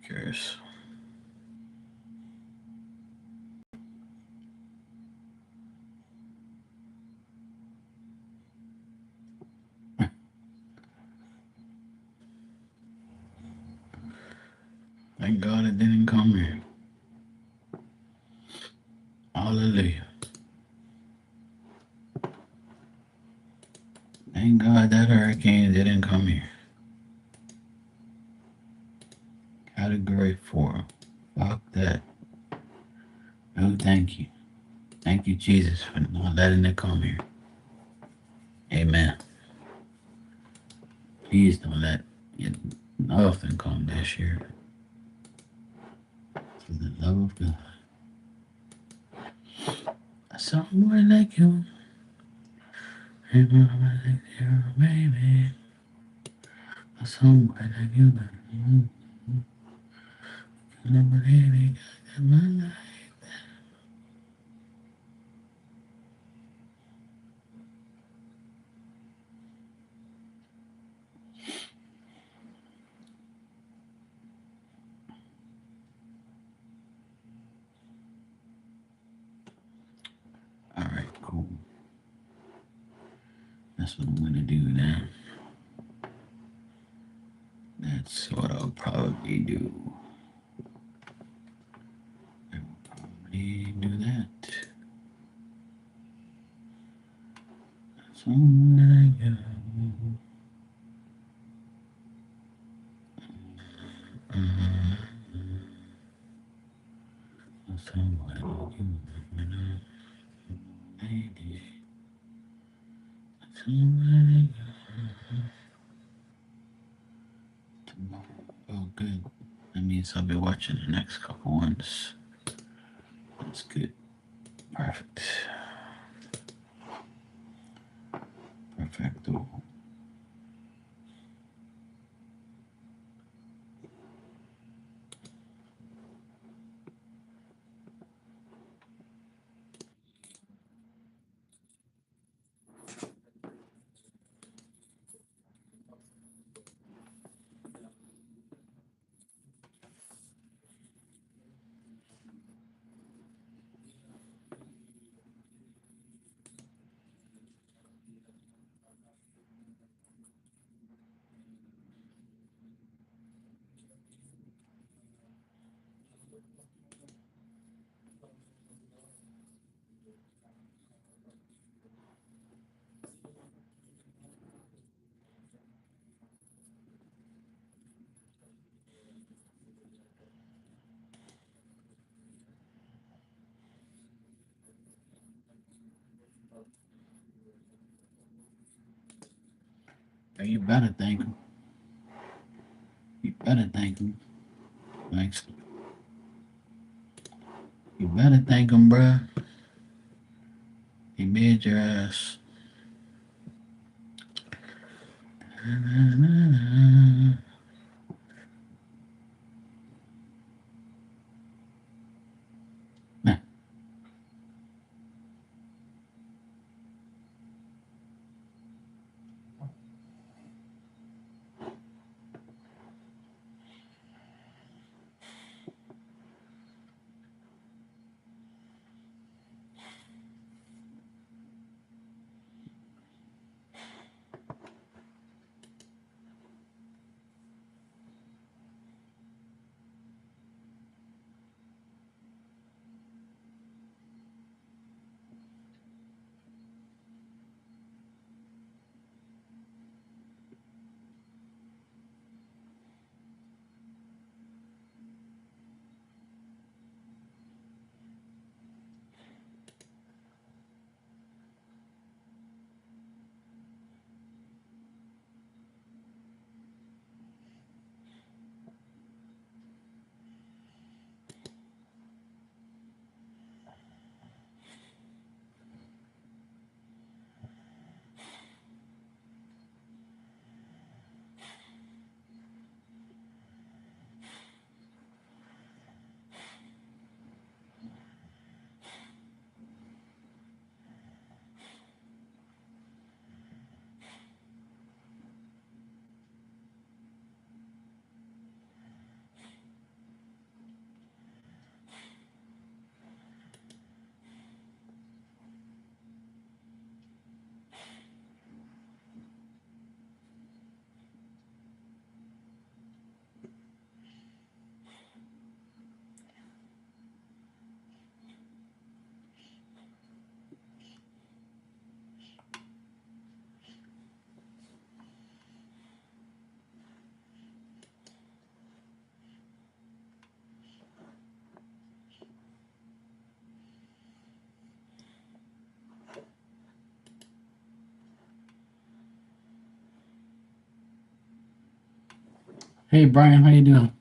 curious. Thank God it didn't come here. Hallelujah. Thank God that hurricane didn't come here. Category 4. Fuck that. No, thank you. Thank you, Jesus, for not letting it come here. Amen. Please don't let nothing come this year. For the love of God. Someone like you. Hey, mama, like you, baby. Someone like you, baby. Can't believe it, got my life. All right, cool. That's what I'm gonna do now. That's what I'll probably do. I will probably do that. Someone like you. Someone like you. Lady. Someone like you. Tomorrow. Oh, good. That means I'll be watching the next couple ones. That's good. Perfect. Perfecto. You better thank him. You better thank him. Thanks. You better thank him, bruh. He made your ass. Hey Brian, how you doing?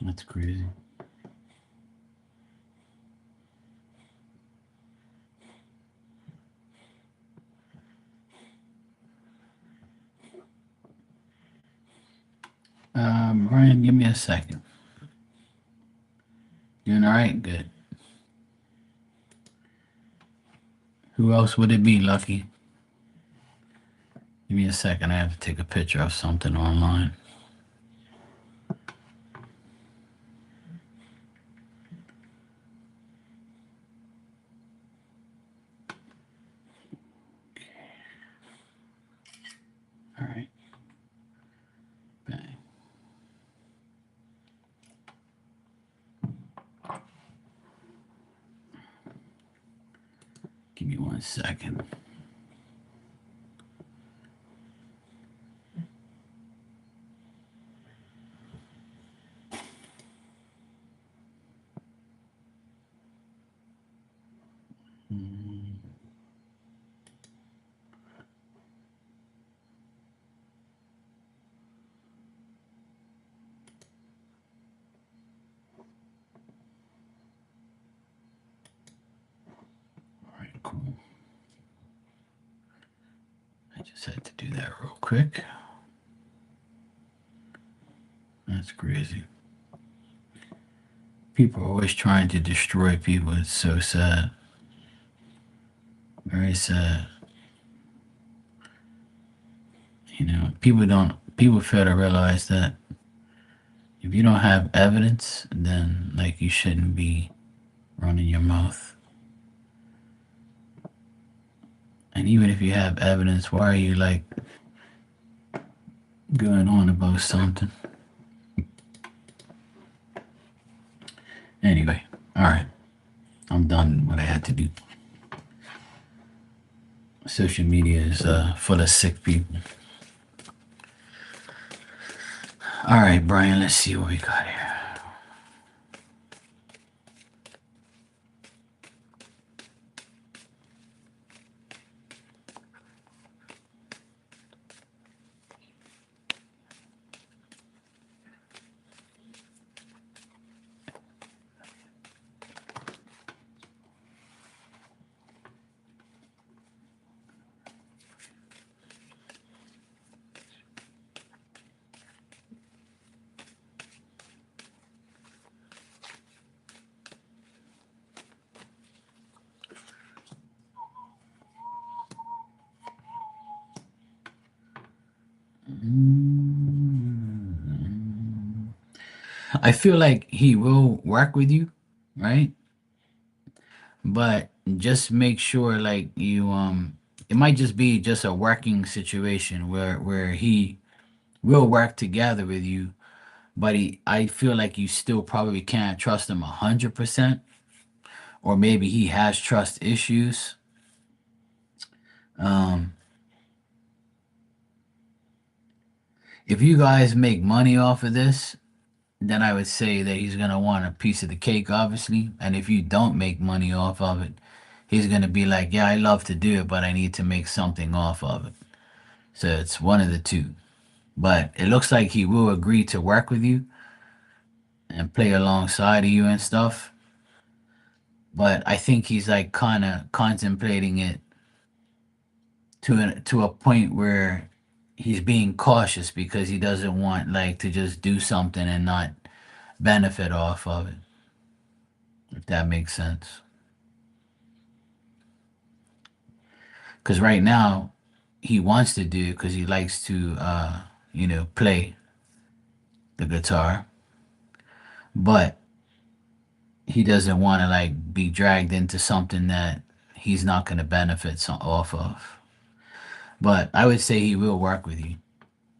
That's crazy. Brian, give me a second. Doing all right? Good. Who else would it be, Lucky? Give me a second. I have to take a picture of something online. All right. Bang. Give me 1 second. All right, cool. I just had to do that real quick. That's crazy. People are always trying to destroy people. It's so sad. Very sad. People fail to realize that if you don't have evidence, then like you shouldn't be running your mouth. And even if you have evidence, why are you like going on about something? Anyway, all right. I'm done what I had to do. Social media is full of sick people. All right, Brian, let's see what we got here. I feel like he will work with you, right? But just make sure like you it might just be just a working situation where he will work together with you, but I feel like you still probably can't trust him 100%, or maybe he has trust issues. Um, if you guys make money off of this, then I would say that he's gonna want a piece of the cake, obviously. And if you don't make money off of it, he's gonna be like, "Yeah, I love to do it, but I need to make something off of it." So it's one of the two. But it looks like he will agree to work with you and play alongside of you and stuff. But I think he's like kind of contemplating it to a point where he's being cautious because he doesn't want like to just do something and not benefit off of it, if that makes sense. Because right now he wants to do it because he likes to play the guitar, but he doesn't want to like be dragged into something that he's not going to benefit off of. But I would say he will work with you,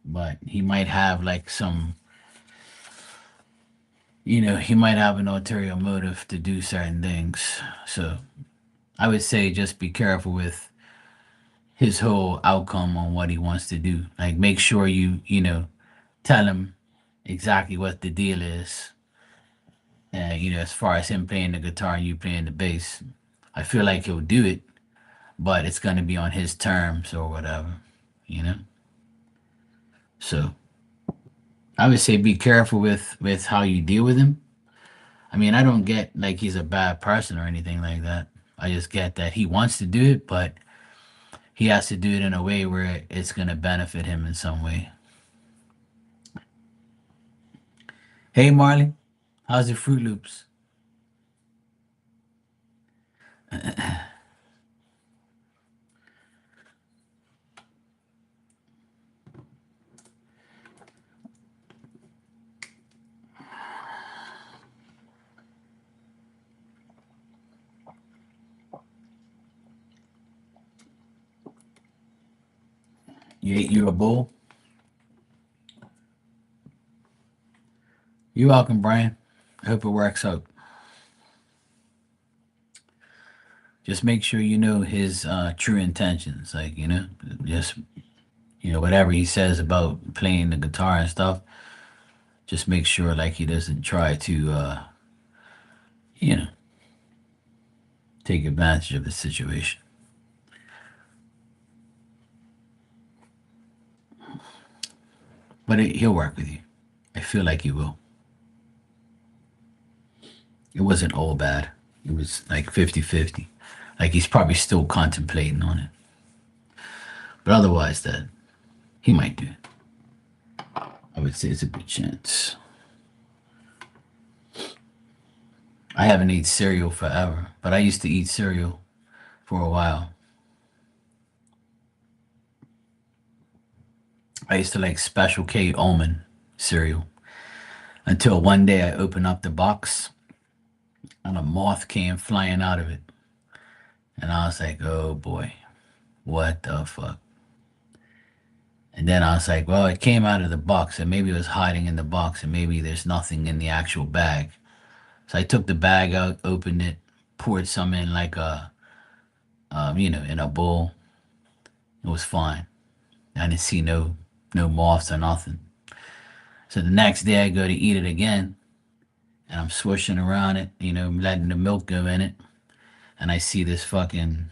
but he might have like some, he might have an ulterior motive to do certain things. So I would say just be careful with his whole outcome on what he wants to do. Like make sure you tell him exactly what the deal is. As far as him playing the guitar and you playing the bass, I feel like he'll do it, but it's gonna be on his terms or whatever, you know. So I would say be careful with how you deal with him. I mean, I don't get like he's a bad person or anything like that. I just get that he wants to do it, but he has to do it in a way where it's gonna benefit him in some way. Hey Marley, how's your Fruit Loops? You ate you a bowl? You're welcome, Brian. I hope it works out. Just make sure you know his true intentions. Like, just whatever he says about playing the guitar and stuff, just make sure like he doesn't try to you know, take advantage of the situation. But he'll work with you. I feel like he will. It wasn't all bad. It was like 50-50. Like he's probably still contemplating on it. But otherwise that he might do it. I would say it's a good chance. I haven't eaten cereal forever, but I used to eat cereal for a while. I used to like Special K almond cereal until one day I opened up the box and a moth came flying out of it. And I was like, oh boy, what the fuck? And then I was like, well, it came out of the box and maybe it was hiding in the box and maybe there's nothing in the actual bag. So I took the bag out, opened it, poured some in like in a bowl. It was fine. I didn't see no moths or nothing. So the next day I go to eat it again and I'm swishing around it, letting the milk go in it. And I see this fucking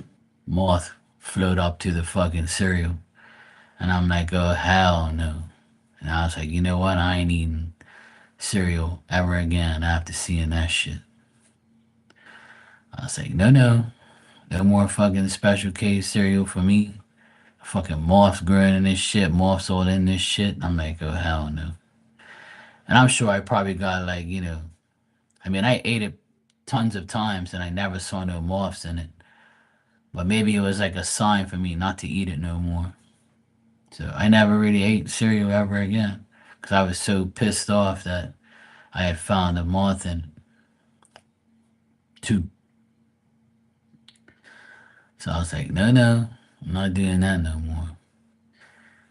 moth float up to the fucking cereal. And I'm like, oh, hell no. And I was like, you know what? I ain't eating cereal ever again after seeing that shit. I was like, no, no. No more fucking Special K cereal for me. Fucking moths growing in this shit, moths all in this shit. I'm like, oh, hell no. And I'm sure I probably got like, I mean, I ate it tons of times and I never saw no moths in it. But maybe it was like a sign for me not to eat it no more. So I never really ate cereal ever again because I was so pissed off that I had found a moth in two. So I was like, no, no, I'm not doing that no more.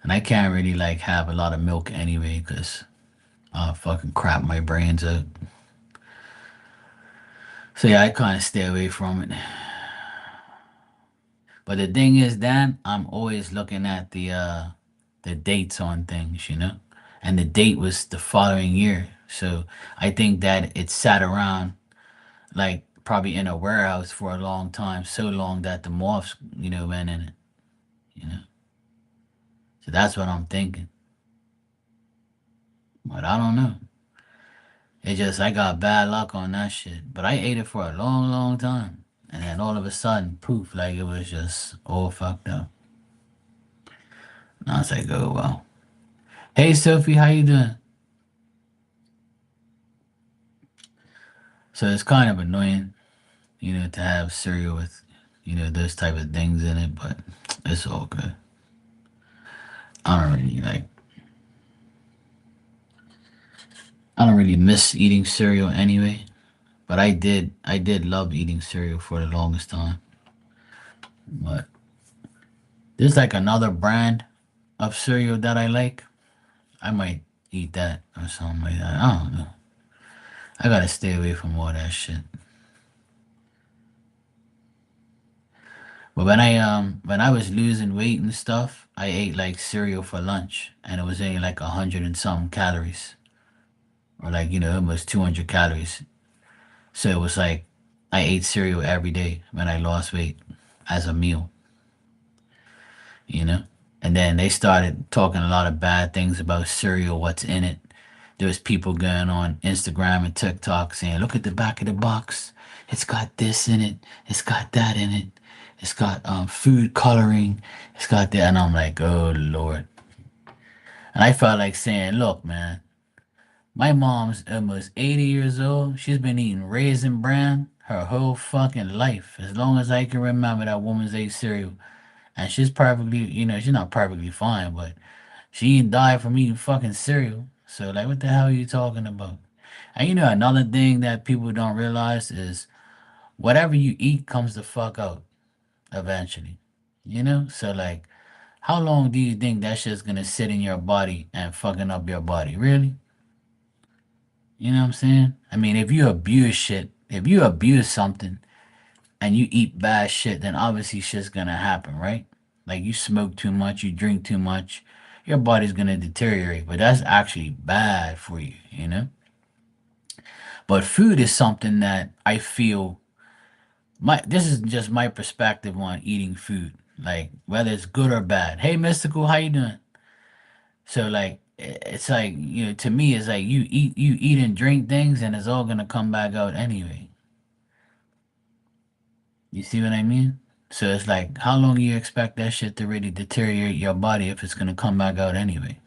And I can't really like have a lot of milk anyway because I'll fucking crap my brains up. So yeah, I kind of stay away from it. But the thing is, Dan, I'm always looking at the dates on things, you know? And the date was the following year. So I think that it sat around like probably in a warehouse for a long time, so long that the moths, went in it, you know? So that's what I'm thinking. But I don't know. It just I got bad luck on that shit. But I ate it for a long, long time. And then all of a sudden, poof, like it was just all fucked up. And I was like, oh well. Hey Sophie, how you doing? So it's kind of annoying, to have cereal with, those type of things in it, but it's all good. I don't really miss eating cereal anyway. But I did love eating cereal for the longest time. But there's like another brand of cereal that I like. I might eat that or something like that. I don't know. I gotta stay away from all that shit. But when I was losing weight and stuff, I ate like cereal for lunch, and it was only like 100 and some calories, or like almost 200 calories. So it was like I ate cereal every day when I lost weight as a meal, you know. And then they started talking a lot of bad things about cereal, what's in it. There's people going on Instagram and TikTok saying, look at the back of the box. It's got this in it. It's got that in it. It's got food coloring. It's got that. And I'm like, oh, Lord. And I felt like saying, look, man, my mom's almost 80 years old. She's been eating Raisin Bran her whole fucking life. As long as I can remember, that woman's ate cereal. And she's perfectly, she's not perfectly fine, but she ain't died from eating fucking cereal. So like, what the hell are you talking about? And another thing that people don't realize is whatever you eat comes the fuck out eventually. So like, how long do you think that shit's gonna sit in your body and fucking up your body? Really? You know what I'm saying? I mean, if you abuse shit, if you abuse something and you eat bad shit, then obviously shit's gonna happen, right? Like you smoke too much, you drink too much, your body's gonna deteriorate. But that's actually bad for you, you know? But food is something that I feel my this is just my perspective on eating food. Like whether it's good or bad. Hey Mystical, how you doing? So like it's like, to me it's like you eat and drink things and it's all gonna come back out anyway. You see what I mean? So it's like, how long you expect that shit to really deteriorate your body if it's gonna come back out anyway?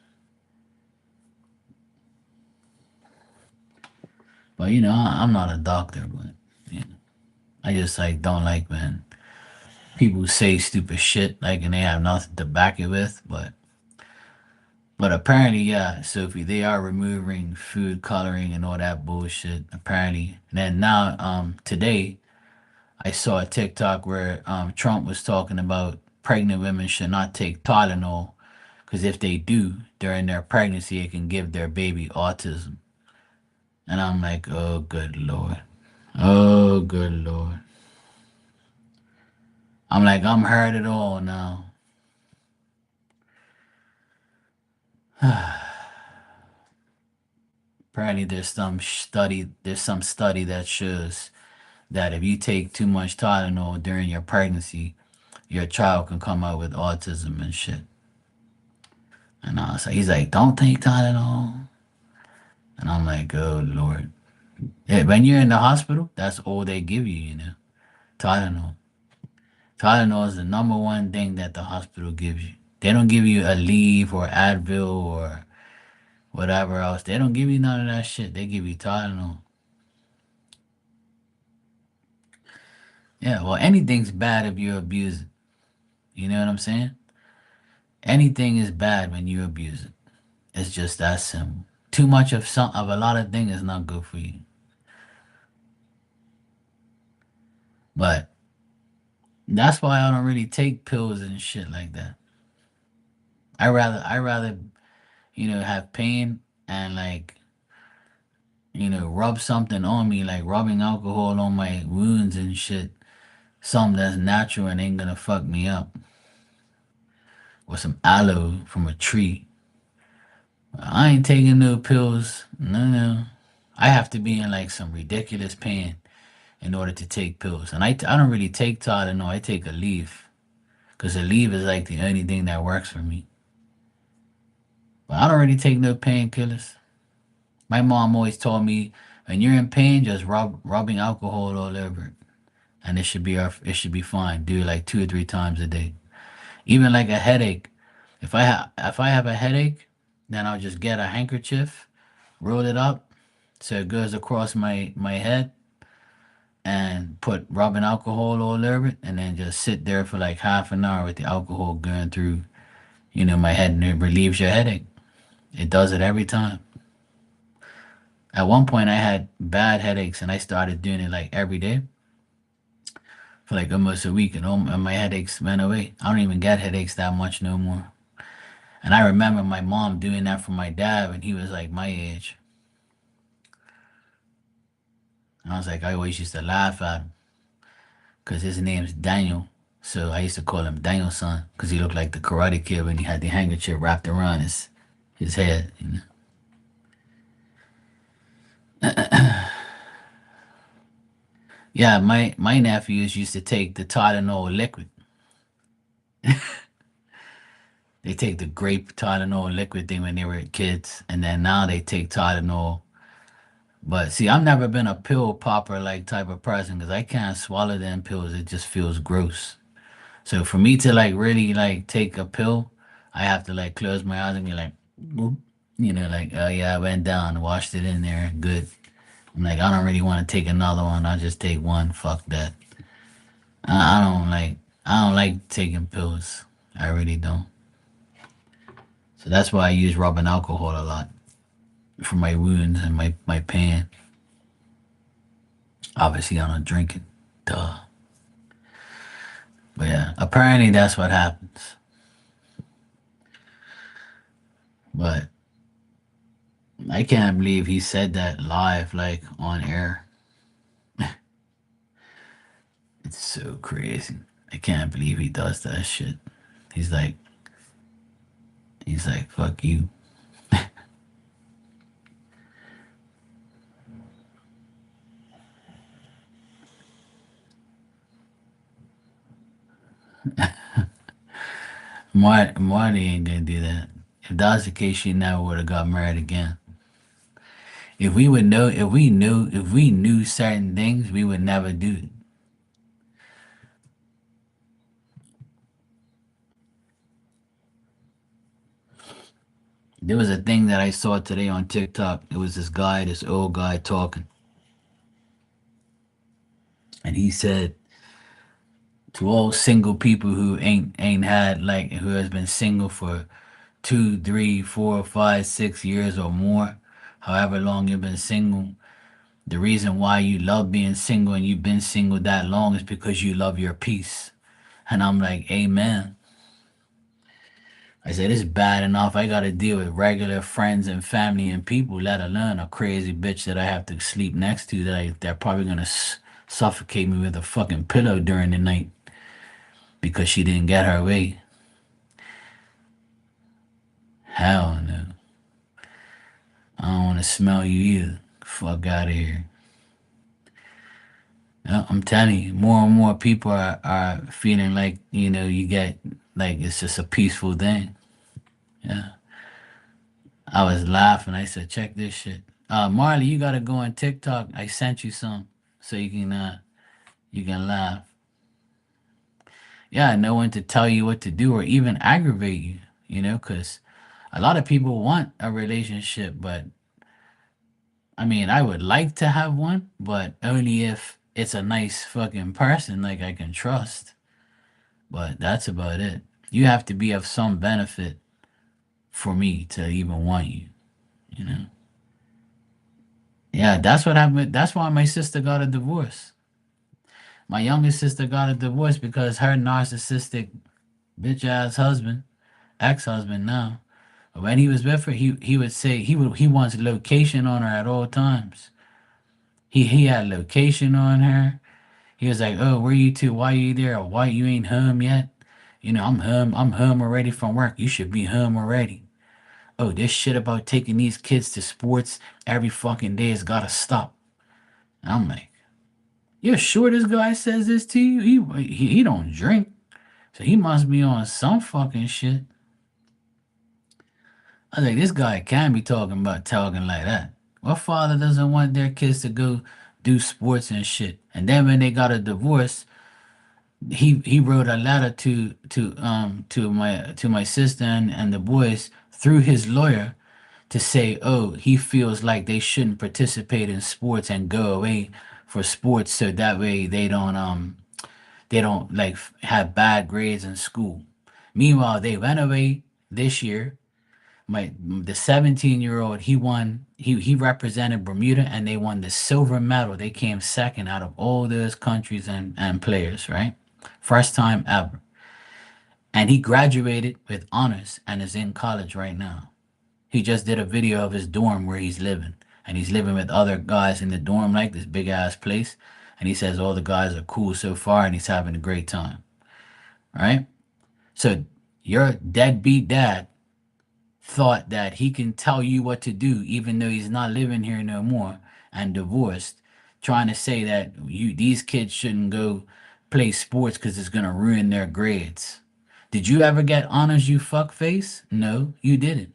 But I'm not a doctor, but I just like don't like when people say stupid shit like and they have nothing to back it with. But apparently, yeah, Sophie, they are removing food coloring and all that bullshit. Apparently, and then now, today I saw a TikTok where Trump was talking about pregnant women should not take Tylenol because if they do during their pregnancy, it can give their baby autism. And I'm like, oh, good Lord. Oh, good Lord. I'm like, I'm heard it all now. Apparently, there's some study that shows that if you take too much Tylenol during your pregnancy, your child can come out with autism and shit. And I was like, he's like, don't take Tylenol. And I'm like, oh Lord. Yeah, when you're in the hospital, that's all they give you, Tylenol. Tylenol is the number one thing that the hospital gives you. They don't give you a leave or Advil or whatever else. They don't give you none of that shit. They give you Tylenol. Yeah, well, anything's bad if you abuse it. You know what I'm saying? Anything is bad when you abuse it. It's just that simple. Too much of a lot of things is not good for you. But that's why I don't really take pills and shit like that. I rather have pain and like rub something on me, like rubbing alcohol on my wounds and shit. Something that's natural and ain't gonna fuck me up. Or some aloe from a tree. I ain't taking no pills. No, no. I have to be in like some ridiculous pain in order to take pills. And I don't really take Tylenol. I take a leaf. Because a leaf is like the only thing that works for me. But I don't really take no painkillers. My mom always told me, when you're in pain, just rubbing alcohol all over it. And it should be fine. Do it like 2 or 3 times a day. Even like a headache. If I have a headache, then I'll just get a handkerchief, roll it up so it goes across my head, and put rubbing alcohol all over it, and then just sit there for like half an hour with the alcohol going through my head, and it relieves your headache. It does it every time. At one point, I had bad headaches, and I started doing it like every day for like almost a week, and my headaches went away. I don't even get headaches that much no more. And I remember my mom doing that for my dad when he was like my age. And I was like, I always used to laugh at him because his name's Daniel. So I used to call him Daniel's son because he looked like the Karate Kid when he had the handkerchief wrapped around his head. Yeah, my nephews used to take the Tylenol liquid. They take the grape Tylenol liquid thing when they were kids, and then now they take Tylenol. But see, I've never been a pill popper like type of person because I can't swallow them pills. It just feels gross. So for me to like really like take a pill, I have to like close my eyes and be like, "Boop." Like, oh yeah, I went down, washed it in there, good. I'm like, I don't really want to take another one. I'll just take one. Fuck that. I don't like taking pills. I really don't. So that's why I use rubbing alcohol a lot for my wounds and my pain. Obviously, I don't drink it. Duh. But yeah, apparently that's what happens. But I can't believe he said that live, like on air. It's so crazy. I can't believe he does that shit. He's like, he's like, fuck you. Marty ain't gonna do that. If that was the case, she never would have got married again. If we knew certain things, we would never do it. There was a thing that I saw today on TikTok. It was this old guy talking, and he said to all single people who ain't had like who has been single for 2, 3, 4, 5, 6 years or more, however long you've been single, the reason why you love being single and you've been single that long is because you love your peace. And I'm like, amen. I said, it's bad enough. I got to deal with regular friends and family and people, let alone a crazy bitch that I have to sleep next to they're probably going to suffocate me with a fucking pillow during the night because she didn't get her way. Hell no. I don't want to smell you either. Fuck out of here. Yeah, I'm telling you, more and more people are feeling like, you get, like, it's just a peaceful thing. Yeah. I was laughing. I said, check this shit. Marley, you gotta go on TikTok. I sent you some so you can laugh. Yeah, no one to tell you what to do or even aggravate you, because a lot of people want a relationship, but I mean, I would like to have one, but only if it's a nice fucking person like I can trust. But that's about it. You have to be of some benefit for me to even want you, you know? Yeah, that's what happened. That's why my sister got a divorce. My youngest sister got a divorce because her narcissistic bitch ass husband, ex husband now, When he was with her, he would say he wants location on her at all times. He had location on her. He was like, "Oh, where you two? Why you there? Why you ain't home yet? You know, I'm home. I'm home already from work. You should be home already. Oh, this shit about taking these kids to sports every fucking day has gotta stop." And I'm like, "You're sure this guy says this to you? He don't drink, so he must be on some fucking shit." I was like, "This guy can't be talking like that. What father doesn't want their kids to go do sports and shit?" And then when they got a divorce, he wrote a letter to my sister and the boys through his lawyer to say, oh, he feels like they shouldn't participate in sports and go away for sports so that way they don't like have bad grades in school. Meanwhile, they went away this year. The 17-year-old, he represented Bermuda and they won the silver medal. They came second out of all those countries and players, right? First time ever. And he graduated with honors and is in college right now. He just did a video of his dorm where he's living. And he's living with other guys in the dorm, like this big ass place. And he says all the guys are cool so far and he's having a great time. Right? So your deadbeat dad thought that he can tell you what to do even though he's not living here no more and divorced, trying to say that these kids shouldn't go play sports because it's gonna ruin their grades. Did you ever get honors, you fuckface? No, you didn't.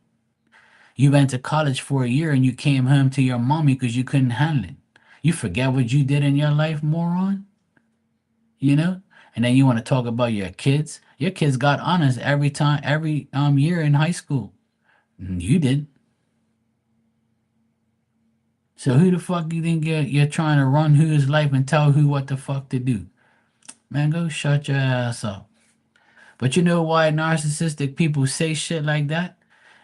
You went to college for a year and you came home to your mommy because you couldn't handle it. You forget what you did in your life, moron? You know? And then you want to talk about your kids? Your kids got honors every year in high school. You did. So who the fuck you think you're trying to run whose life and tell who what the fuck to do? Man, go shut your ass up. But you know why narcissistic people say shit like that?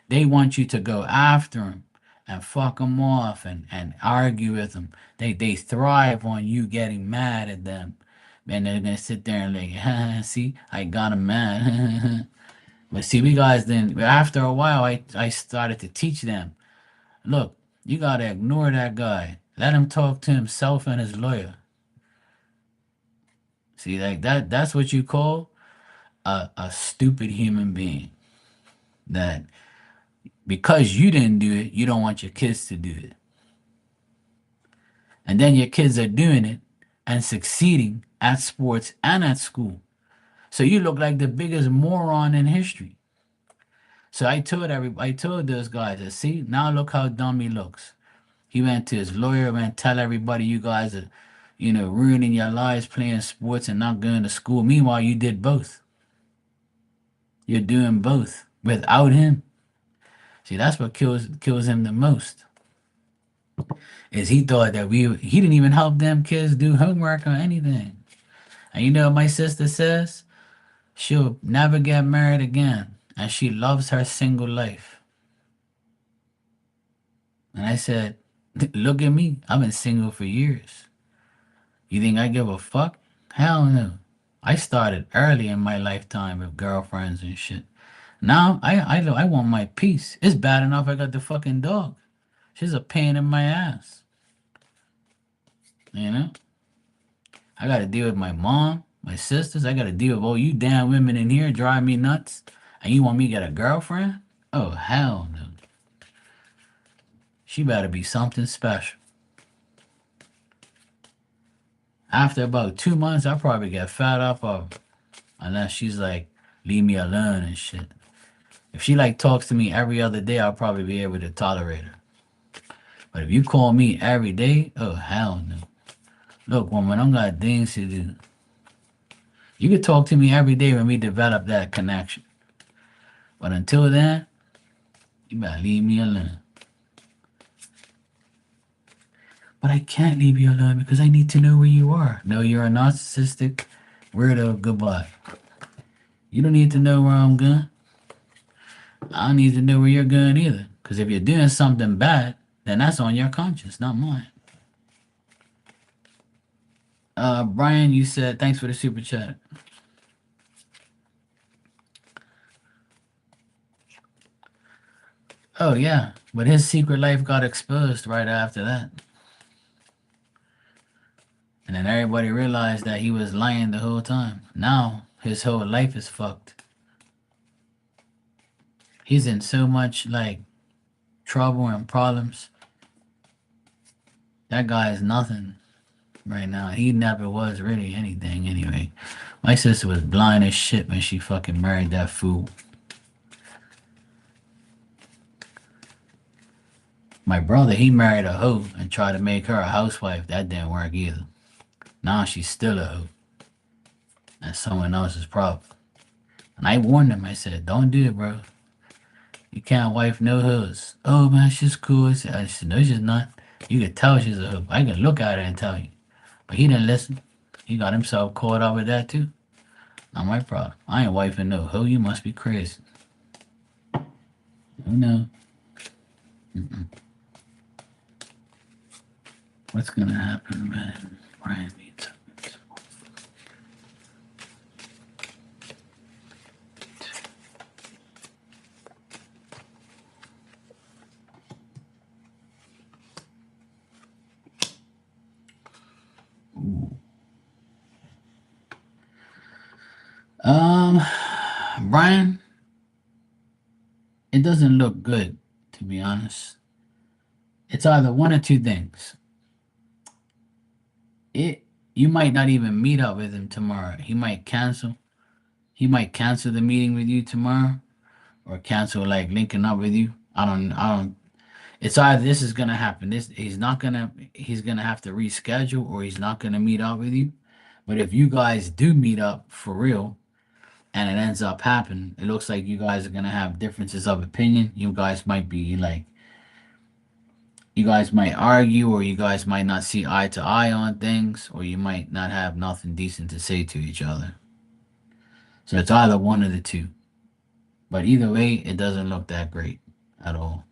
They want you to go after them and fuck them off and argue with them. They thrive on you getting mad at them. And they're gonna sit there and like, see, I got him mad. But see, we guys then after a while, I started to teach them. Look, you gotta ignore that guy. Let him talk to himself and his lawyer. See, like that's what you call a stupid human being. That because you didn't do it, you don't want your kids to do it. And then your kids are doing it and succeeding at sports and at school. So you look like the biggest moron in history. So I told those guys, see, now look how dumb he looks. He went to his lawyer and tell everybody you guys are, ruining your lives playing sports and not going to school. Meanwhile, you did both. You're doing both without him. See, that's what kills him the most. Is he thought that he didn't even help them kids do homework or anything. And you know what my sister says? She'll never get married again. And she loves her single life. And I said, look at me. I've been single for years. You think I give a fuck? Hell no. I started early in my lifetime with girlfriends and shit. Now I want my peace. It's bad enough I got the fucking dog. She's a pain in my ass. You know? I gotta deal with my mom, my sisters. I gotta deal with all you damn women in here drive me nuts. And you want me to get a girlfriend? Oh, hell no. She better be something special. After about 2 months, I probably get fed up of her. Unless she's like, leave me alone and shit. If she like talks to me every other day, I'll probably be able to tolerate her. But if you call me every day, oh hell no. Look, woman, I got things to do. You can talk to me every day when we develop that connection. But until then, you better leave me alone. But I can't leave you alone because I need to know where you are. No, you're a narcissistic weirdo. Goodbye. You don't need to know where I'm going. I don't need to know where you're going either. Because if you're doing something bad, then that's on your conscience, not mine. Brian, you said thanks for the super chat. Oh yeah, but his secret life got exposed right after that, and then everybody realized that he was lying the whole time. Now his whole life is fucked. He's in so much like trouble and problems. That guy is nothing right now. He never was really anything anyway. My sister was blind as shit when she fucking married that fool. My brother, he married a hoe and tried to make her a housewife. That didn't work either. Now she's still a hoe. That's someone else's problem. And I warned him. I said, don't do it, bro. You can't wife no hoes. Oh, man, she's cool. I said, no, she's not. You could tell she's a hoe. I can look at her and tell you. But he didn't listen. He got himself caught up with that, too. Not my problem. I ain't wifing no hoe. You must be crazy. Oh, no. Mm-mm. What's going to happen when Brian meets up? Ooh. Brian, it doesn't look good, to be honest. It's either one or two things. It You might not even meet up with him tomorrow. He might cancel. He might cancel the meeting with you tomorrow, or cancel like linking up with you. I don't. It's either this is gonna happen. This he's not gonna. He's gonna have to reschedule, or he's not gonna meet up with you. But if you guys do meet up for real, and it ends up happening, it looks like you guys are gonna have differences of opinion. You guys might be like, you guys might argue, or you guys might not see eye to eye on things, or you might not have nothing decent to say to each other. So it's either one of the two. But either way, it doesn't look that great at all.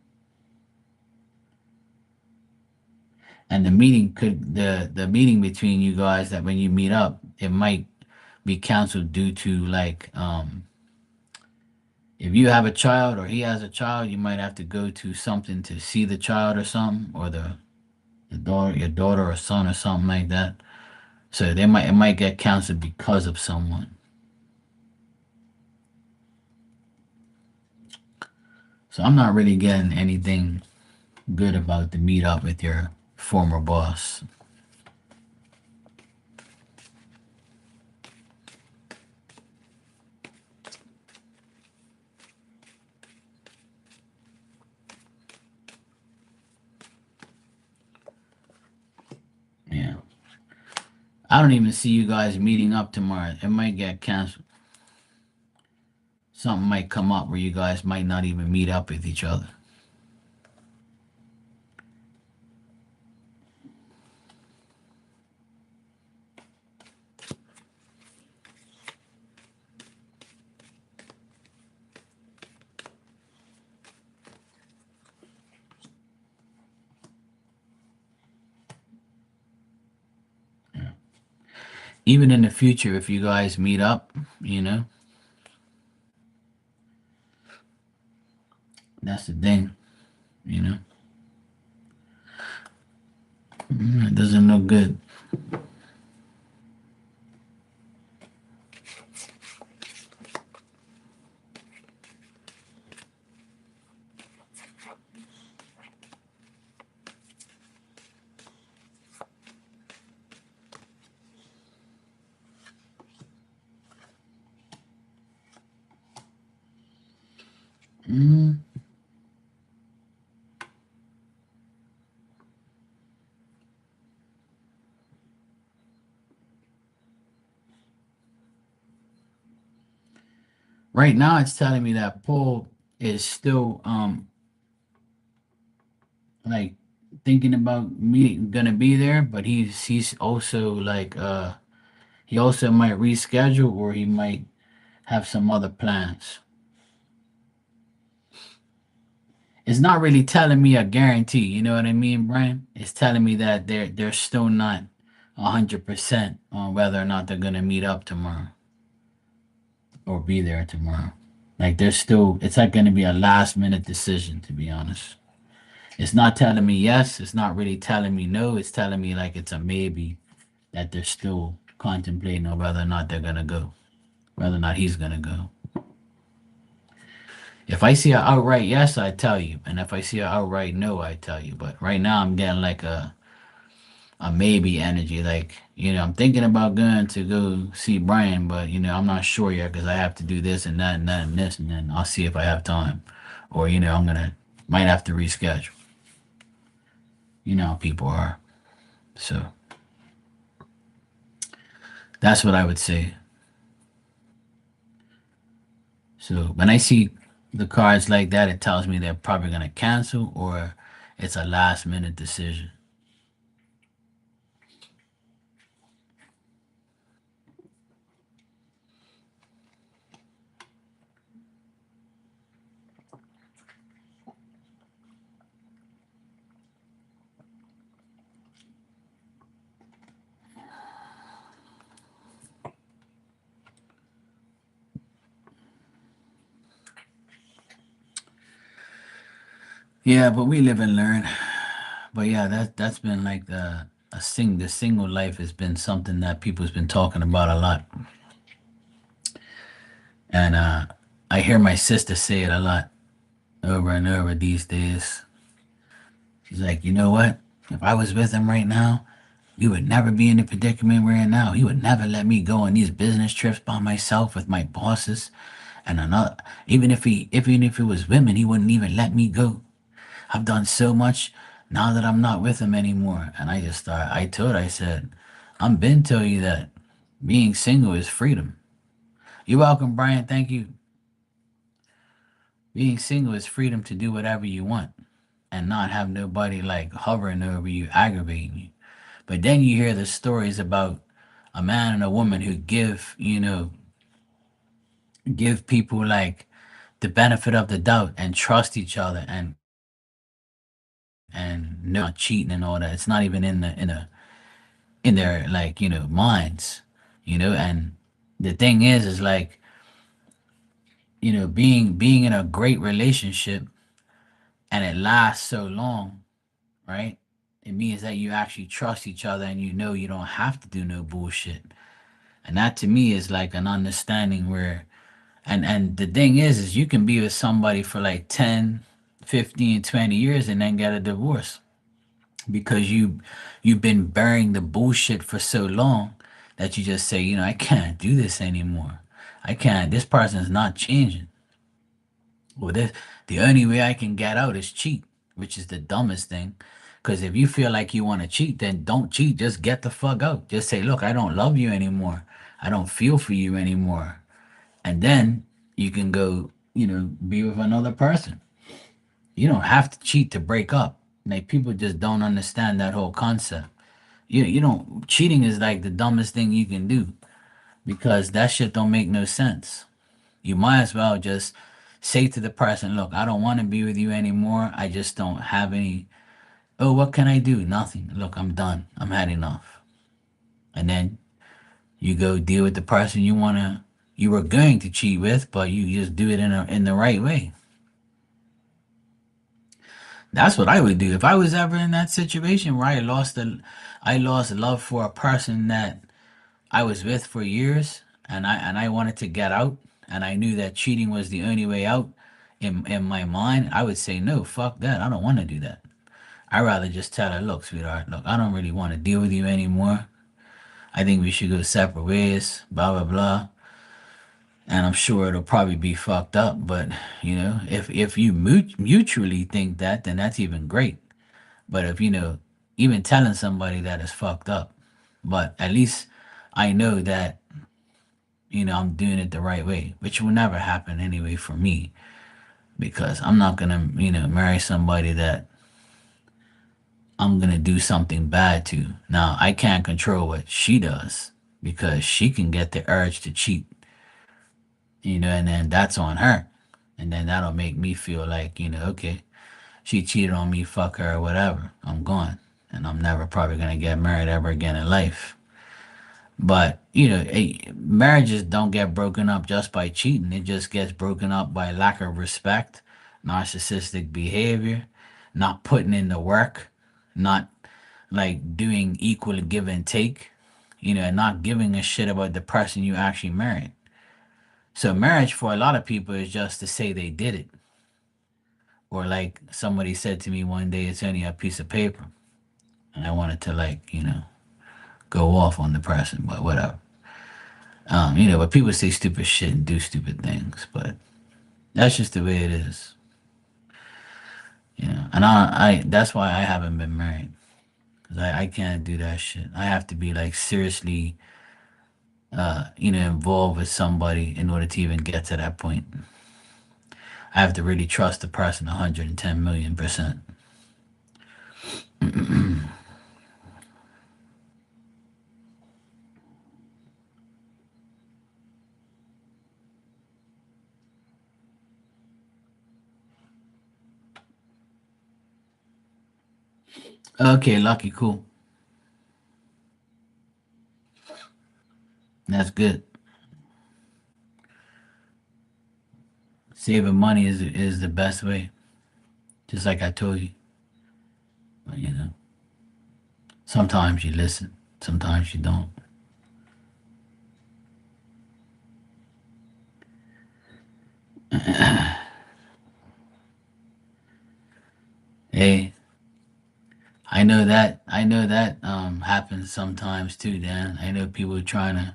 And the meeting between you guys, that when you meet up, it might be canceled due to like if you have a child or he has a child, you might have to go to something to see the child or something, or the daughter, your daughter or son or something like that. So it might get canceled because of someone. So I'm not really getting anything good about the meetup with your former boss. Yeah. I don't even see you guys meeting up tomorrow. It might get canceled. Something might come up where you guys might not even meet up with each other. Yeah. Even in the future, if you guys meet up, you know, that's the thing, you know. It doesn't look good. Mm. Right now, it's telling me that Paul is still like thinking about me gonna be there, but he's also like he also might reschedule, or he might have some other plans. It's not really telling me a guarantee, you know what I mean, Brian? It's telling me that they're still not 100% on whether or not they're gonna meet up tomorrow or be there tomorrow. Like there's still, it's like going to be a last minute decision, to be honest. It's not telling me yes. It's not really telling me no. It's telling me like it's a maybe that they're still contemplating on whether or not they're going to go, whether or not he's going to go. If I see an outright yes, I tell you. And if I see an outright no, I tell you. But right now I'm getting like a maybe energy. Like, I'm thinking about going to go see Brian, but, I'm not sure yet because I have to do this and that and that and this. And then I'll see if I have time. Or, I'm going to, might have to reschedule. You know how people are. So that's what I would say. So when I see the cards like that, it tells me they're probably going to cancel or it's a last minute decision. Yeah, but we live and learn. But yeah, that's been like the single life has been something that people's been talking about a lot. And I hear my sister say it a lot over and over these days. She's like, you know what? If I was with him right now, we would never be in the predicament we're in now. He would never let me go on these business trips by myself with my bosses and another. Even if it was women, he wouldn't even let me go. I've done so much now that I'm not with him anymore. And I said, I'm been telling you that being single is freedom. You're welcome, Brian. Thank you. Being single is freedom to do whatever you want and not have nobody like hovering over you, aggravating you. But then you hear the stories about a man and a woman who give people like the benefit of the doubt and trust each other and no not cheating and all that. It's not even in their like, minds, and the thing is like, being in a great relationship and it lasts so long, right? It means that you actually trust each other and you don't have to do no bullshit. And that to me is like an understanding where and the thing is you can be with somebody for like 10, 15, 20 years and then get a divorce because you've been burying the bullshit for so long that you just say, I can't do this anymore. I can't. This person's not changing. Well, the only way I can get out is cheat, which is the dumbest thing. Because if you feel like you want to cheat, then don't cheat. Just get the fuck out. Just say, look, I don't love you anymore. I don't feel for you anymore. And then you can go, be with another person. You don't have to cheat to break up. Like people just don't understand that whole concept. You don't cheating is like the dumbest thing you can do because that shit don't make no sense. You might as well just say to the person, look, I don't want to be with you anymore. I just don't have any. Oh, what can I do? Nothing. Look, I'm done. I'm had enough. And then you go deal with the person you were going to cheat with, but you just do it in the right way. That's what I would do if I was ever in that situation where I lost love for a person that I was with for years, and I wanted to get out, and I knew that cheating was the only way out. In my mind, I would say no, fuck that. I don't want to do that. I'd rather just tell her, look, sweetheart, look, I don't really want to deal with you anymore. I think we should go separate ways. Blah blah blah. And I'm sure it'll probably be fucked up, but if you mutually think that, then that's even great. But if even telling somebody that is fucked up, but at least I know that I'm doing it the right way, which will never happen anyway for me because I'm not gonna marry somebody that I'm gonna do something bad to. Now I can't control what she does because she can get the urge to cheat, and then that's on her, and then that'll make me feel like okay, she cheated on me, fuck her or whatever. I'm gone, and I'm never probably gonna get married ever again in life. But marriages don't get broken up just by cheating. It just gets broken up by lack of respect, narcissistic behavior, not putting in the work, not like doing equal give and take, and not giving a shit about the person you actually married. So marriage for a lot of people is just to say they did it. Or like somebody said to me one day, it's only a piece of paper. And I wanted to go off on the person, but whatever. But people say stupid shit and do stupid things, but that's just the way it is. And I that's why I haven't been married. Cause I can't do that shit. I have to be like seriously, involved with somebody in order to even get to that point. I have to really trust the person 110 million%. Okay, lucky, cool. That's good. Saving money is the best way. Just like I told you. But, sometimes you listen, sometimes you don't. Hey, I know that happens sometimes too, Dan. I know people trying to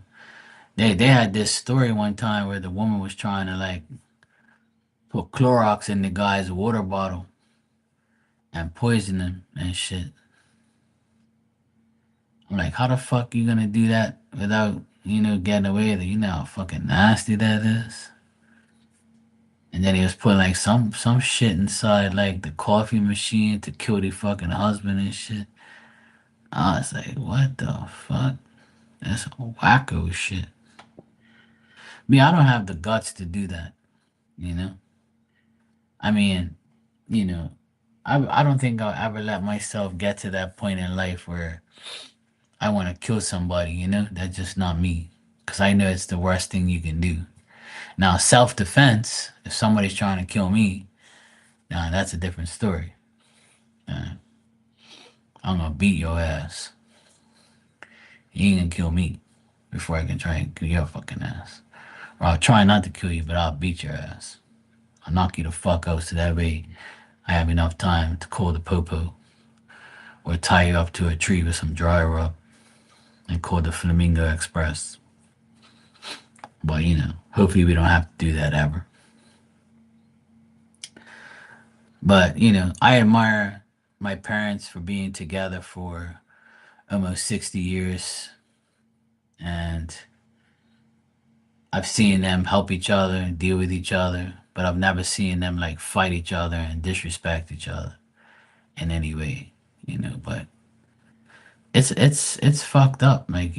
they had this story one time where the woman was trying to like put Clorox in the guy's water bottle and poison him and shit. I'm like, how the fuck you gonna do that without, getting away with it? You know how fucking nasty that is? And then he was putting like some shit inside like the coffee machine to kill the fucking husband and shit. I was like, what the fuck? That's wacko shit. Me, I don't have the guts to do that, you know? I mean, you know, I don't think I'll ever let myself get to that point in life where I want to kill somebody, That's just not me. Because I know it's the worst thing you can do. Now, self defense, if somebody's trying to kill me, now that's a different story. Uh, I'm going to beat your ass. You ain't going to kill me before I can try and kill your fucking ass. Or I'll try not to kill you, but I'll beat your ass. I'll knock you the fuck out so that way I have enough time to call the popo or tie you up to a tree with some dry rub and call the Flamingo Express. But, hopefully we don't have to do that ever. But, I admire my parents for being together for almost 60 years. And I've seen them help each other and deal with each other, but I've never seen them like fight each other and disrespect each other in any way, but it's fucked up, like,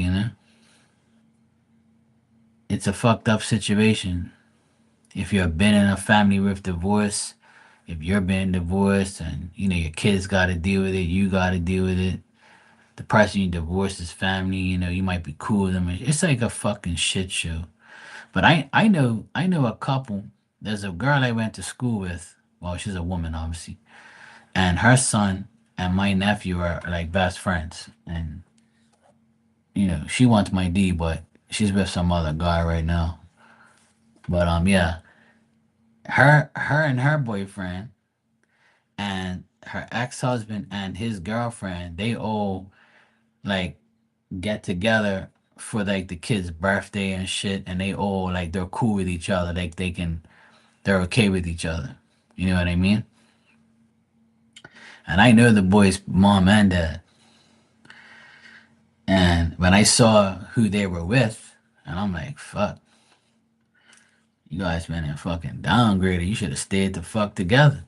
it's a fucked up situation. If you've been in a family with divorce, if you're being divorced and your kids got to deal with it, you got to deal with it. The person you divorced is family. You might be cool with them. It's like a fucking shit show. But I know a couple. There's a girl I went to school with. Well, she's a woman, obviously, and her son and my nephew are like best friends. And she wants my D, but she's with some other guy right now. But yeah, her and her boyfriend and her ex-husband and his girlfriend, they all like get together for like the kid's birthday and shit, and they all like they're cool with each other. Like they're okay with each other. You know what I mean? And I know the boy's mom and dad. And when I saw who they were with, and I'm like, fuck, you guys been in fucking downgraded. You should have stayed the fuck together.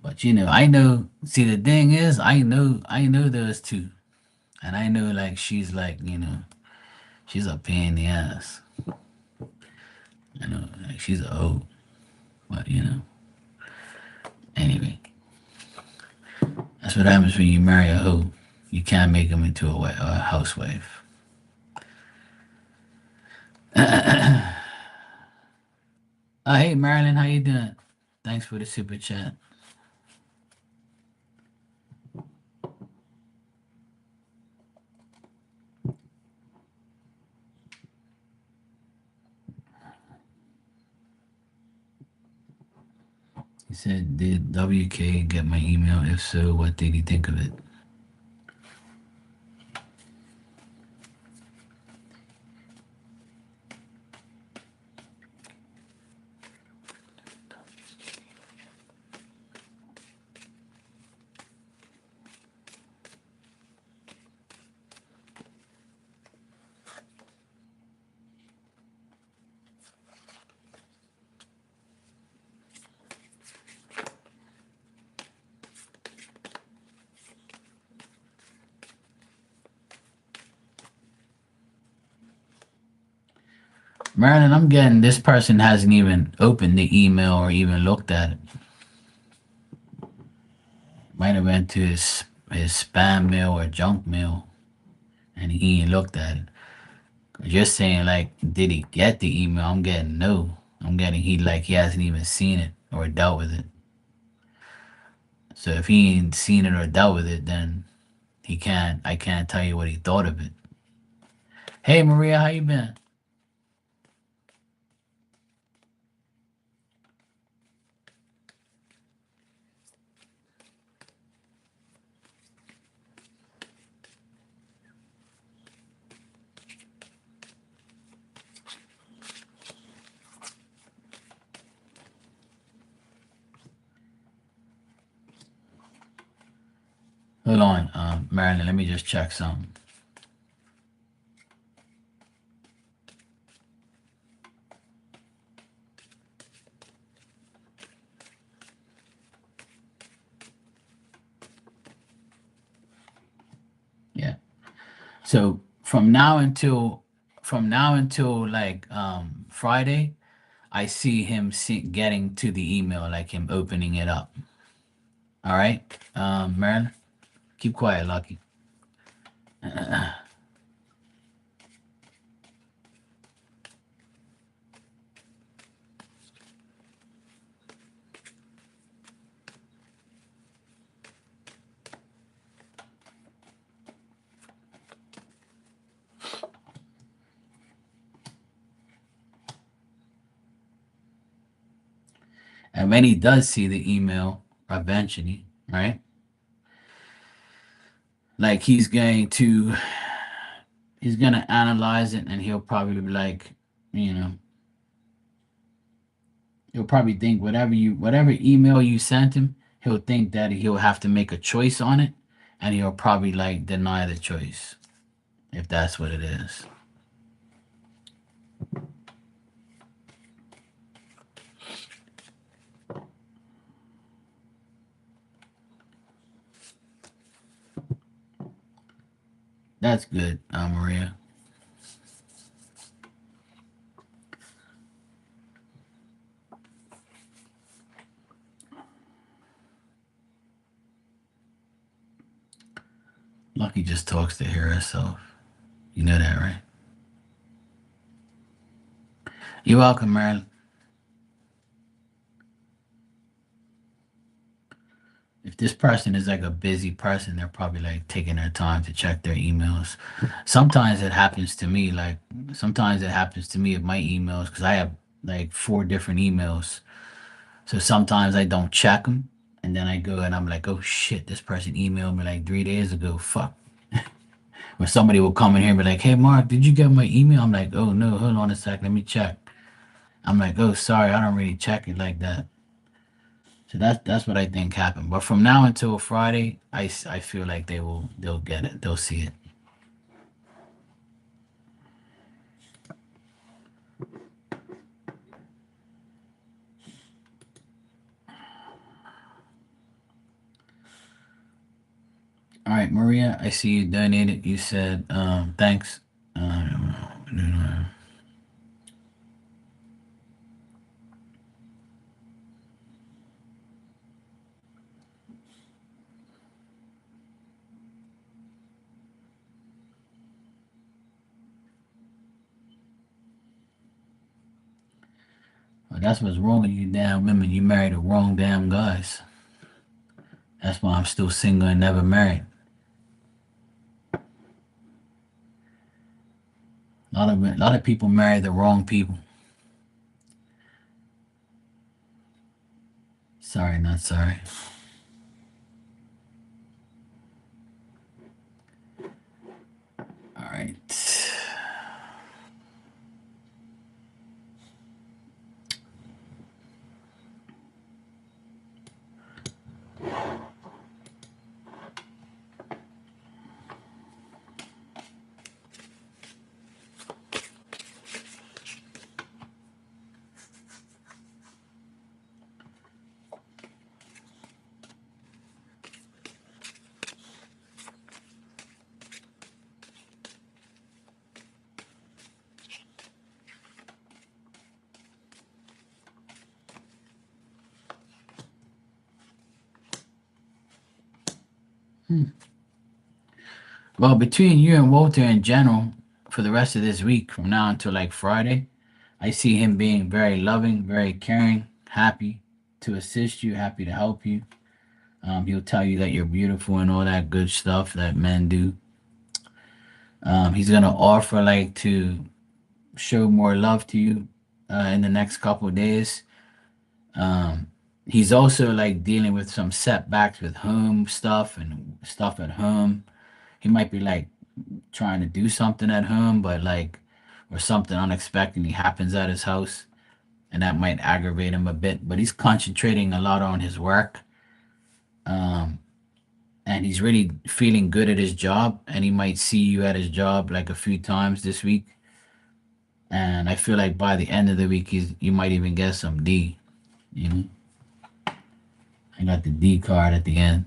But I know. See, the thing is, I know those two, and I know like she's like, she's a pain in the ass. Like she's a hoe. But anyway, that's what happens when you marry a hoe. You can't make them into a housewife. Hey Marilyn, how you doing? Thanks for the super chat. He said, "Did WK get my email? If so, what did he think of it?" Marilyn, I'm getting this person hasn't even opened the email or even looked at it. Might have went to his spam mail or junk mail and he ain't looked at it. You're saying like, did he get the email? I'm getting no. I'm getting he hasn't even seen it or dealt with it. So if he ain't seen it or dealt with it, then he can't. I can't tell you what he thought of it. Hey Maria, how you been? Hold on, Marilyn. Let me just check something. Yeah. So from now until like Friday, I see him getting to the email, like him opening it up. All right, Marilyn, keep quiet, Lucky. And when he does see the email eventually, right? Like he's gonna analyze it and he'll probably be like, you know, he'll probably think whatever email you sent him, he'll think that he'll have to make a choice on it and he'll probably like deny the choice if that's what it is. That's good, Maria. Lucky just talks to hear herself. You know that, right? You're welcome, Marilyn. If this person is like a busy person, they're probably like taking their time to check their emails. Sometimes it happens to me. Like sometimes it happens to me with my emails because I have like four different emails. So sometimes I don't check them, and then I go and I'm like, oh shit, this person emailed me like 3 days ago. Fuck. Or somebody will come in here and be like, hey Mark, did you get my email? I'm like, oh no, hold on a sec, let me check. I'm like, oh sorry, I don't really check it like that. So that's what I think happened. But from now until Friday, I feel like they'll get it. They'll see it. All right, Maria, I see you donated. You said thanks. That's what's wrong with you damn women. You marry the wrong damn guys. That's why I'm still single and never married. A lot of people marry the wrong people. Sorry, not sorry. All right. Well, between you and Walter in general, for the rest of this week, from now until like Friday, I see him being very loving, very caring, happy to assist you, happy to help you. He'll tell you that you're beautiful and all that good stuff that men do. He's gonna offer like to show more love to you in the next couple of days. Um, he's also like dealing with some setbacks with home stuff and stuff at home. He might be like trying to do something at home, but like, or something unexpectedly happens at his house, and that might aggravate him a bit. But he's concentrating a lot on his work, um, and he's really feeling good at his job. And he might see you at his job like a few times this week. And I feel like by the end of the week, you might even get some D. You know, I got the D card at the end.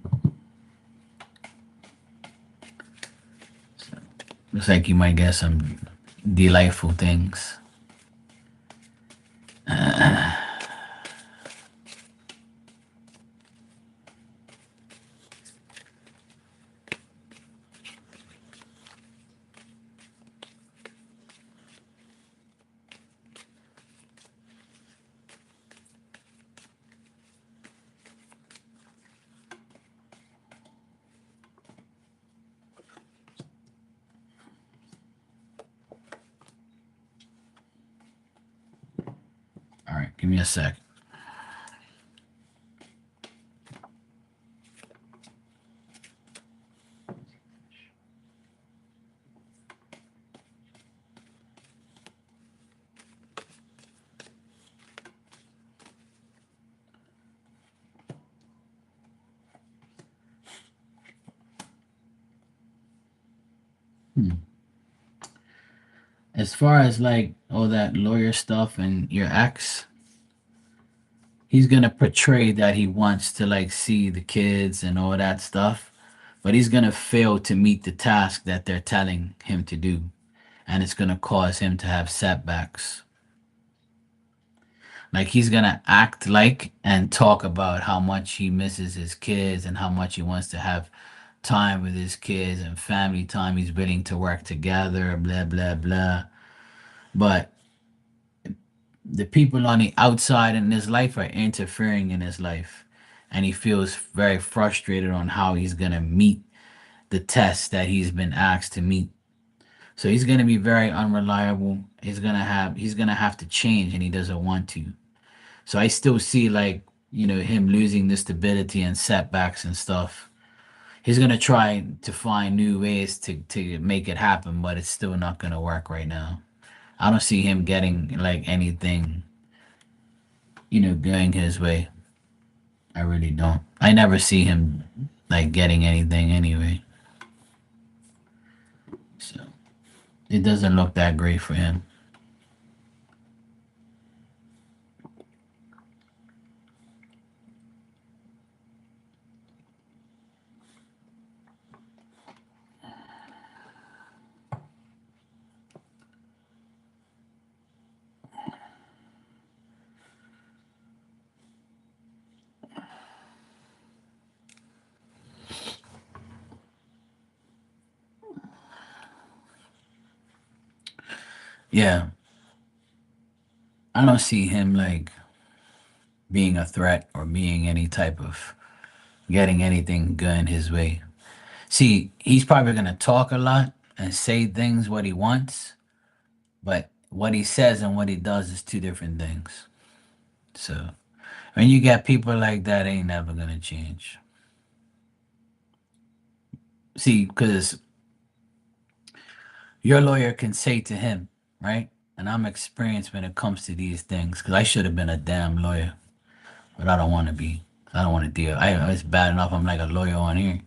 So, looks like you might get some delightful things. All right, give me a sec. Hmm. As far as like all that lawyer stuff and your ex, he's gonna portray that he wants to like see the kids and all that stuff, but he's gonna fail to meet the task that they're telling him to do, and it's gonna cause him to have setbacks. Like he's gonna act like and talk about how much he misses his kids and how much he wants to have time with his kids and family time. He's willing to work together, blah blah blah. But the people on the outside in his life are interfering in his life, and he feels very frustrated on how he's gonna meet the test that he's been asked to meet. So he's gonna be very unreliable. He's gonna have to change, and he doesn't want to. So I still see like, him losing the stability and setbacks and stuff. He's gonna try to find new ways to make it happen, but it's still not gonna work right now. I don't see him getting like anything, going his way. I really don't. I never see him like getting anything anyway. So it doesn't look that great for him. Yeah, I don't see him like. being a threat or being any type of getting anything going his way. See, he's probably going to talk a lot and say things what he wants, but what he says and what he does is two different things. So when you got people like that, ain't never going to change. See, because your lawyer can say to him, right? And I'm experienced when it comes to these things because I should have been a damn lawyer, but I don't want to be. I don't want to deal. It's bad enough I'm like a lawyer on here.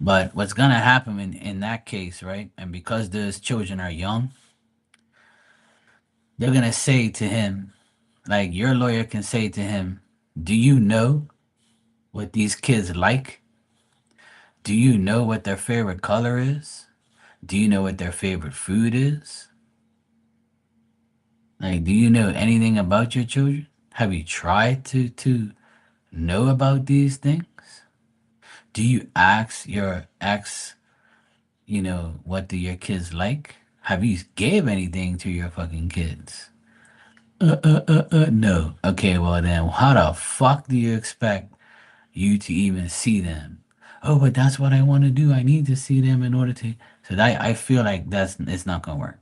But what's gonna happen in that case, right? And because those children are young, they're gonna say to him, like your lawyer can say to him, "Do you know what these kids like? Do you know what their favorite color is? Do you know what their favorite food is? Like, do you know anything about your children? Have you tried to know about these things? Do you ask your ex, what do your kids like? Have you gave anything to your fucking kids? No. Okay, well then, how the fuck do you expect you to even see them? Oh, but that's what I want to do. I need to see them in order to. So I feel like it's not gonna work.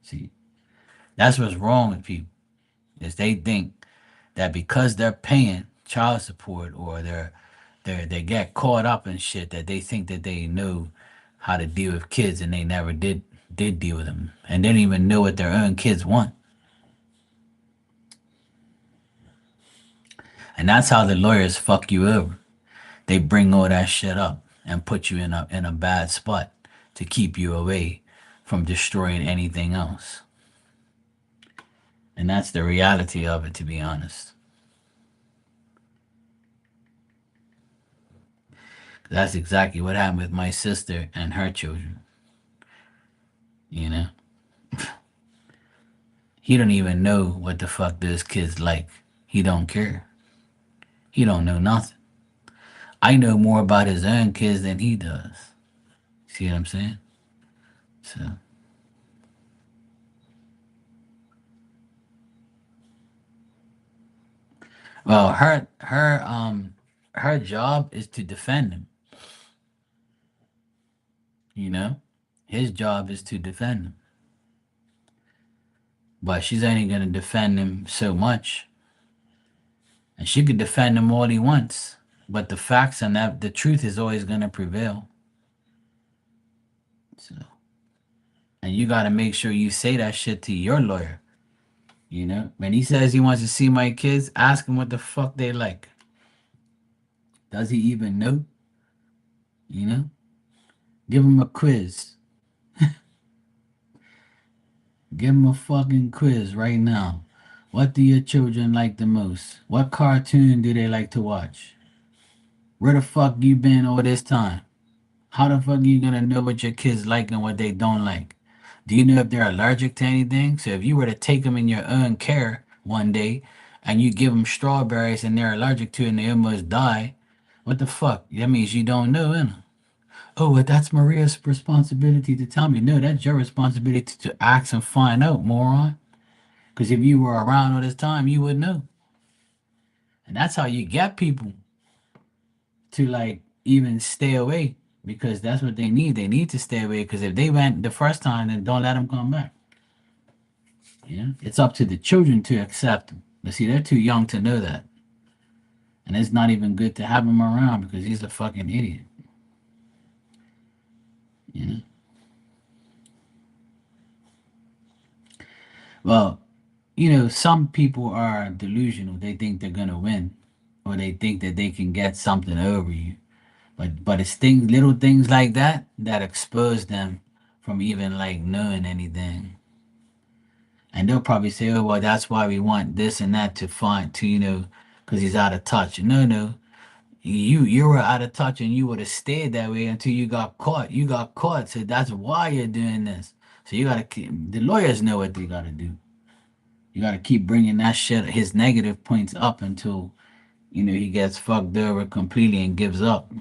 See, that's what's wrong with people is they think that because they're paying child support or they get caught up in shit that they think that they know how to deal with kids and they never did deal with them and they don't even know what their own kids want. And that's how the lawyers fuck you over. They bring all that shit up and put you in a bad spot to keep you away from destroying anything else. And that's the reality of it, to be honest. That's exactly what happened with my sister and her children. You know, he don't even know what the fuck those kids like. He don't care. He don't know nothing. I know more about his own kids than he does. See what I'm saying? So, well, her job is to defend him. You know, his job is to defend him, but she's only gonna defend him so much, and she could defend him all he wants. But the facts and that the truth is always gonna prevail. So, and you gotta make sure you say that shit to your lawyer. You know, when he says he wants to see my kids, ask him what the fuck they like. Does he even know? You know, give him a quiz. Give him a fucking quiz right now. What do your children like the most? What cartoon do they like to watch? Where the fuck you been all this time? How the fuck you gonna know what your kids like and what they don't like? Do you know if they're allergic to anything? So if you were to take them in your own care one day and you give them strawberries and they're allergic to it and they almost die, what the fuck? That means you don't know, innit? Oh, but that's Maria's responsibility to tell me. No, that's your responsibility to ask and find out, moron. Because if you were around all this time, you would know. And that's how you get people to like even stay away because that's what they need. They need to stay away because if they went the first time, then don't let them come back. Yeah, it's up to the children to accept them. But see, they're too young to know that, and it's not even good to have him around because he's a fucking idiot. You know. Well, some people are delusional. They think they're gonna win, or they think that they can get something over you. But it's things, little things like that that expose them from even like knowing anything. And they'll probably say, "Oh, well, that's why we want this and that to find to because he's out of touch." No, no, you were out of touch, and you would have stayed that way until you got caught. You got caught, so that's why you're doing this. So you gotta keep the lawyers know what they gotta do. You gotta keep bringing that shit, his negative points up until he gets fucked over completely and gives up.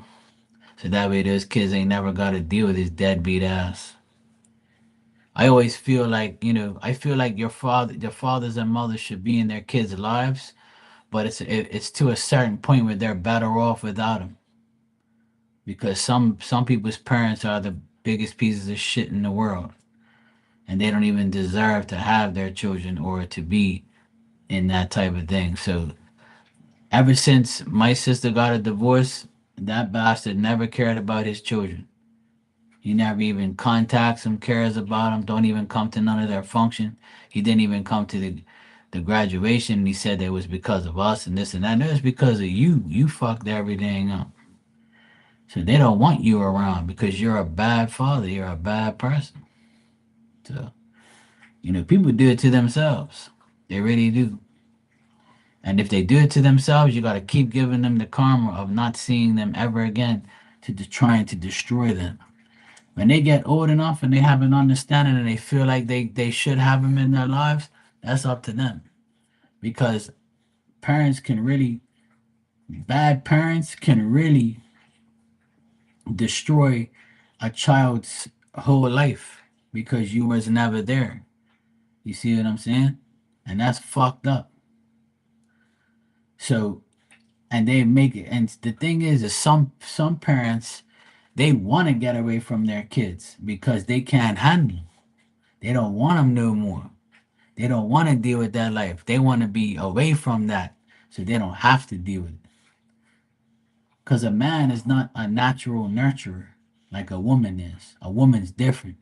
So that way those kids ain't never got to deal with his deadbeat ass. I always feel like, I feel like your fathers and mothers should be in their kids' lives, but it's to a certain point where they're better off without them, because some people's parents are the biggest pieces of shit in the world, and they don't even deserve to have their children or to be in that type of thing. So ever since my sister got a divorce, that bastard never cared about his children. He never even contacts them, cares about them, don't even come to none of their function. He didn't even come to the graduation. He said it was because of us and this and that. No, it's because of you. You fucked everything up. So they don't want you around because you're a bad father. You're a bad person. So, people do it to themselves. They really do. And if they do it to themselves, you got to keep giving them the karma of not seeing them ever again, trying to destroy them. When they get old enough and they have an understanding and they feel like they should have them in their lives, that's up to them. Because parents can really, bad parents can really destroy a child's whole life because you was never there. You see what I'm saying? And that's fucked up. So, and they make it. And the thing is some parents, they want to get away from their kids because they can't handle them. They don't want them no more. They don't want to deal with that life. They want to be away from that so they don't have to deal with it. Because a man is not a natural nurturer like a woman is. A woman's different.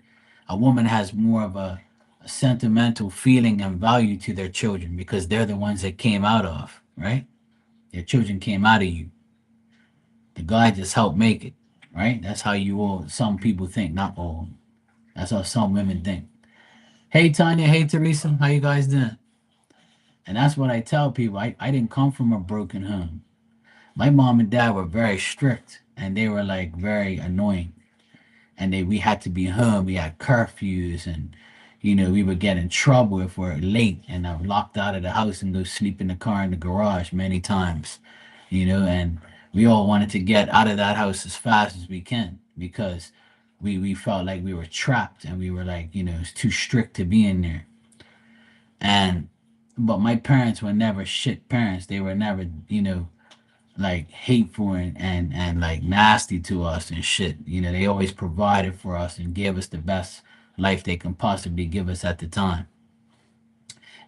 A woman has more of a sentimental feeling and value to their children because they're the ones that came out of, right? Their children came out of you. The guy just helped make it, right? That's how some people think, not all. That's how some women think. Hey, Tanya. Hey, Teresa. How you guys doing? And that's what I tell people. I didn't come from a broken home. My mom and dad were very strict and they were like very annoying. And we had to be home. We had curfews and we would get in trouble if we're late and I'm locked out of the house and go sleep in the car in the garage many times. And we all wanted to get out of that house as fast as we can because we felt like we were trapped and we were like, it's too strict to be in there. And but my parents were never shit parents. They were never, like hateful and like nasty to us and shit. They always provided for us and gave us the best life they can possibly give us at the time.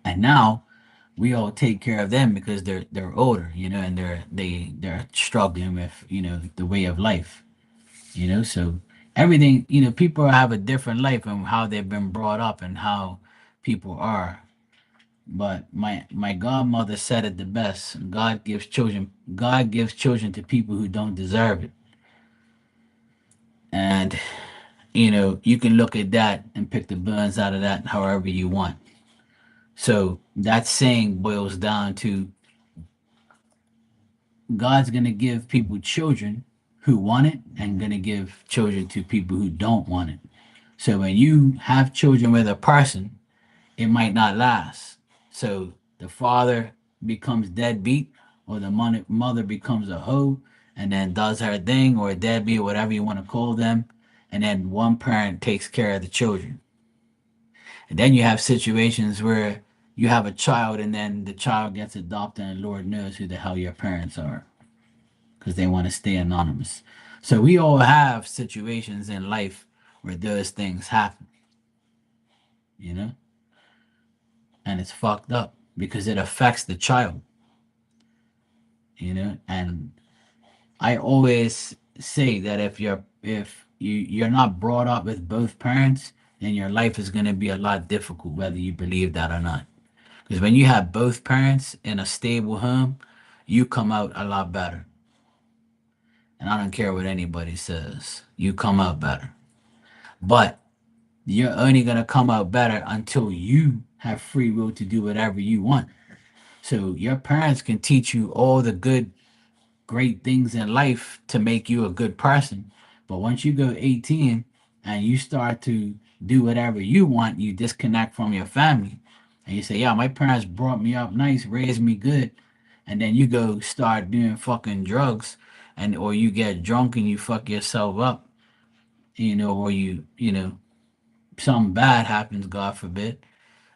And now we all take care of them because they're older, and they're struggling with, the way of life, so everything, people have a different life and how they've been brought up and how people are. But my godmother said it the best. God gives children to people who don't deserve it. And you can look at that and pick the bones out of that however you want. So that saying boils down to God's gonna give people children who want it and gonna give children to people who don't want it. So when you have children with a person, it might not last. So the father becomes deadbeat, or the mother becomes a hoe, and then does her thing, or a deadbeat, whatever you want to call them, and then one parent takes care of the children. And then you have situations where you have a child, and then the child gets adopted, and Lord knows who the hell your parents are, because they want to stay anonymous. So we all have situations in life where those things happen, you know, and it's fucked up because it affects the child, and I always say that if you're not brought up with both parents, then your life is going to be a lot difficult, whether you believe that or not. Because when you have both parents in a stable home, you come out a lot better. And I don't care what anybody says, you come out better. But you're only going to come out better until you have free will to do whatever you want. So your parents can teach you all the great things in life to make you a good person. But once you go 18 and you start to do whatever you want, you disconnect from your family. And you say, yeah, my parents brought me up nice, raised me good. And then you go start doing fucking drugs or you get drunk and you fuck yourself up, or something bad happens, God forbid.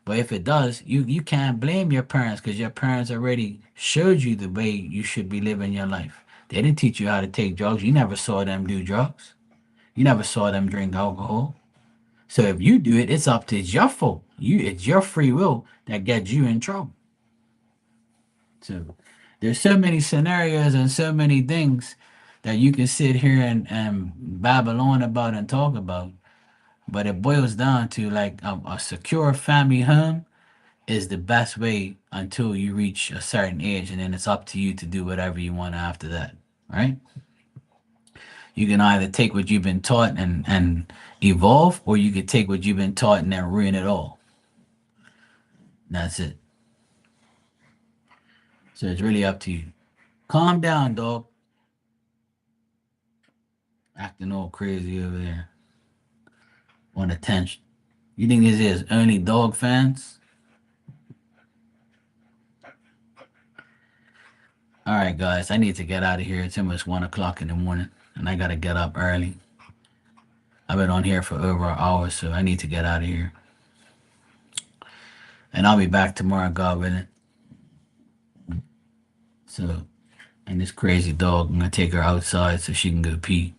But if it does, you can't blame your parents because your parents already showed you the way you should be living your life. They didn't teach you how to take drugs. You never saw them do drugs. You never saw them drink alcohol. So if you do it, it's your fault. It's your free will that gets you in trouble. So there's so many scenarios and so many things that you can sit here and babble on about and talk about. But it boils down to like a secure family home is the best way until you reach a certain age, and then it's up to you to do whatever you want after that, right? You can either take what you've been taught and evolve, or you could take what you've been taught and then ruin it all. That's it. So it's really up to you. Calm down, dog. Acting all crazy over there. Want attention. You think this is only dog fans? All right, guys. I need to get out of here. It's almost 1 o'clock in the morning, and I gotta get up early. I've been on here for over an hour, so I need to get out of here. And I'll be back tomorrow, God willing. So, and this crazy dog, I'm gonna take her outside so she can go pee.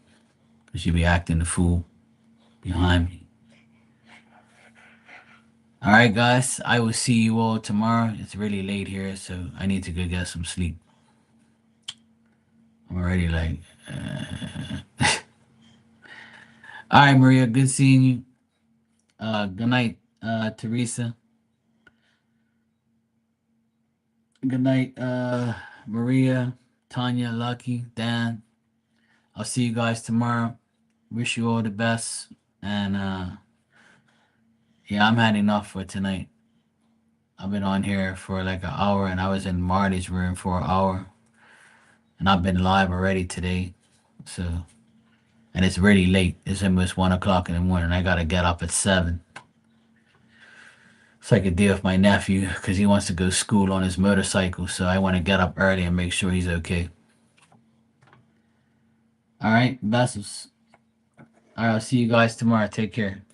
Cause she be acting the fool behind me. All right, guys. I will see you all tomorrow. It's really late here, so I need to go get some sleep. I'm already like. All right, Maria. Good seeing you. Good night, Teresa. Good night, Maria, Tanya, Lucky, Dan. I'll see you guys tomorrow. Wish you all the best. And yeah, I'm heading off for tonight. I've been on here for like an hour, and I was in Marty's room for an hour. And I've been live already today. So, and it's really late. It's almost 1 o'clock in the morning. I gotta get up at 7. It's like a deal with my nephew because he wants to go to school on his motorcycle. So I want to get up early and make sure he's okay. All right, vessels. All right, I'll see you guys tomorrow. Take care.